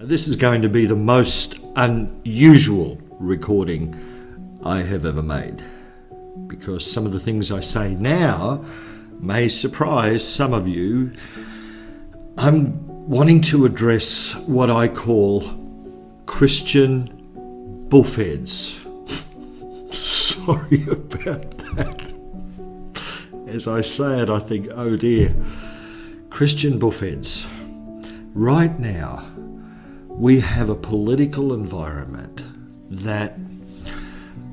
This is going to be the most unusual recording I have ever made, because some of the things I say now may surprise some of you. I'm wanting to address what I call Christian Boofheads. Sorry about that. As I say it, I think, oh dear. Christian Boofheads. Right now, we have a political environment that,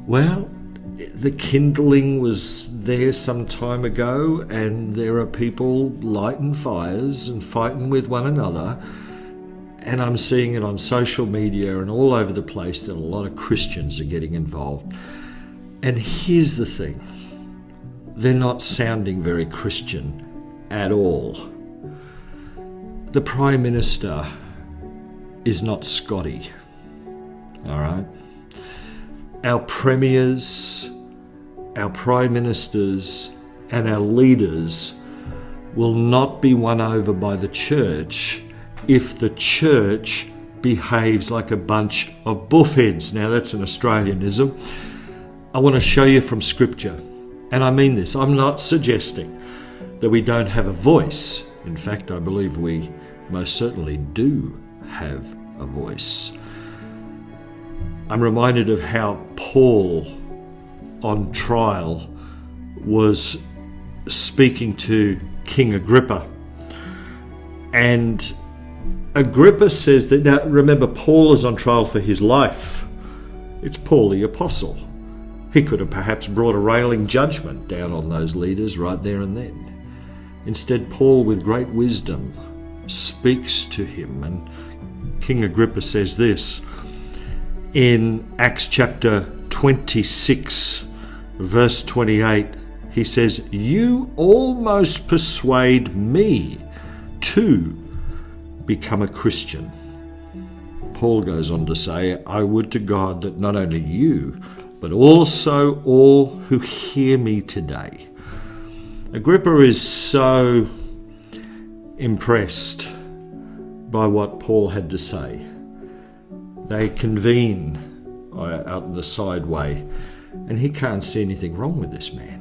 well, the kindling was there some time ago, and there are people lighting fires and fighting with one another. And I'm seeing it on social media and all over the place that a lot of Christians are getting involved. And here's the thing. They're not sounding very Christian at all. The Prime Minister is not Scotty. All right? Our premiers, our prime ministers, and our leaders will not be won over by the church if the church behaves like a bunch of buffheads. Now, that's an Australianism. I want to show you from Scripture, and I mean this. I'm not suggesting that we don't have a voice. In fact, I believe we most certainly do have a voice. I'm reminded of how Paul on trial was speaking to King Agrippa. And Agrippa says that, now remember, Paul is on trial for his life. It's Paul the Apostle. He could have perhaps brought a railing judgment down on those leaders right there and then. Instead, Paul, with great wisdom, speaks to him. And King Agrippa says this in Acts chapter 26, verse 28. He says, "You almost persuade me to become a Christian." Paul goes on to say, "I would to God that not only you, but also all who hear me today." Agrippa is so impressed by what Paul had to say. They convene out in the sideway, and he can't see anything wrong with this man.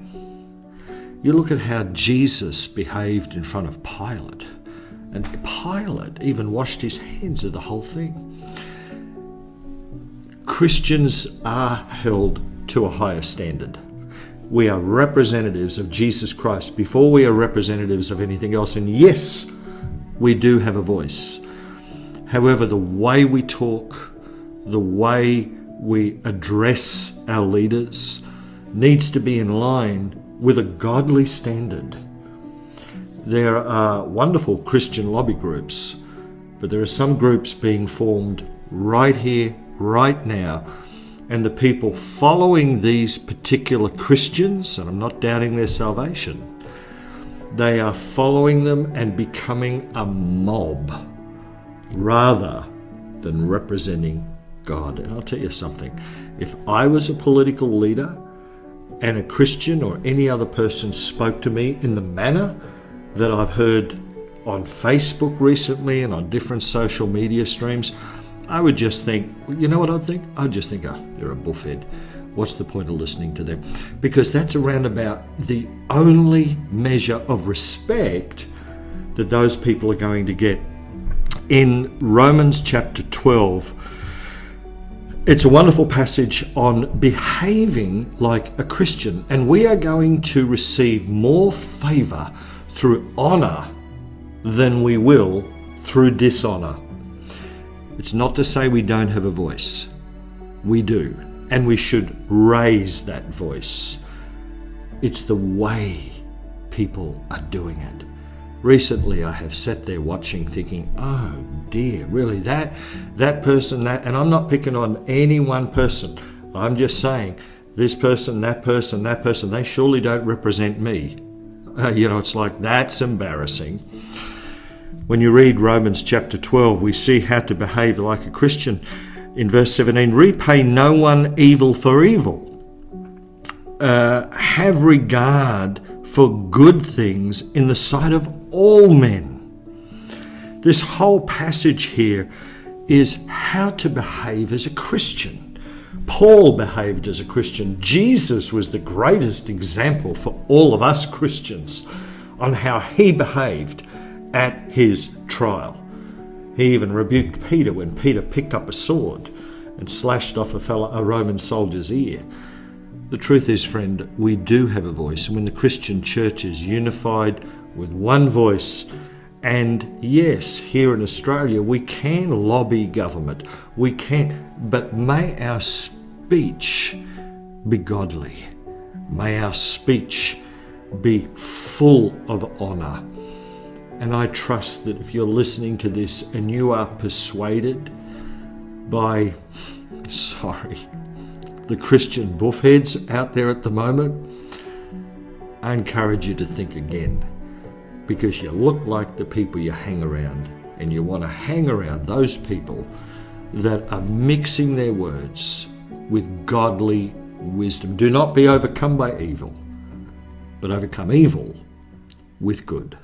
You look at how Jesus behaved in front of Pilate, and Pilate even washed his hands of the whole thing. Christians are held to a higher standard. We are representatives of Jesus Christ before we are representatives of anything else. And yes, we do have a voice. However, the way we talk, the way we address our leaders needs to be in line with a godly standard. There are wonderful Christian lobby groups, but there are some groups being formed right here, right now, and the people following these particular Christians, and I'm not doubting their salvation, they are following them and becoming a mob rather than representing God. And I'll tell you something, if I was a political leader and a Christian or any other person spoke to me in the manner that I've heard on Facebook recently and on different social media streams, I would just think, you know what I'd think? I'd just think, oh, they're a buffhead. What's the point of listening to them? Because that's around about the only measure of respect that those people are going to get. In Romans chapter 12, it's a wonderful passage on behaving like a Christian, and we are going to receive more favor through honor than we will through dishonor. It's not to say we don't have a voice. We do, and we should raise that voice. It's the way people are doing it. Recently, I have sat there watching, thinking, oh dear, really, that person, that, and I'm not picking on any one person. I'm just saying, this person, that person, they surely don't represent me. It's like, that's embarrassing. When you read Romans chapter 12, we see how to behave like a Christian. In verse 17, repay no one evil for evil. Have regard for good things in the sight of all men. This whole passage here is how to behave as a Christian. Paul behaved as a Christian. Jesus was the greatest example for all of us Christians on how he behaved at his trial. He even rebuked Peter when Peter picked up a sword and slashed off a Roman soldier's ear. The truth is, friend, we do have a voice, and when the Christian church is unified with one voice, and yes, here in Australia, we can lobby government, we can, but may our speech be godly. May our speech be full of honour. And I trust that if you're listening to this and you are persuaded by, the Christian Boofheads out there at the moment, I encourage you to think again, because you look like the people you hang around, and you want to hang around those people that are mixing their words with godly wisdom. Do not be overcome by evil, but overcome evil with good.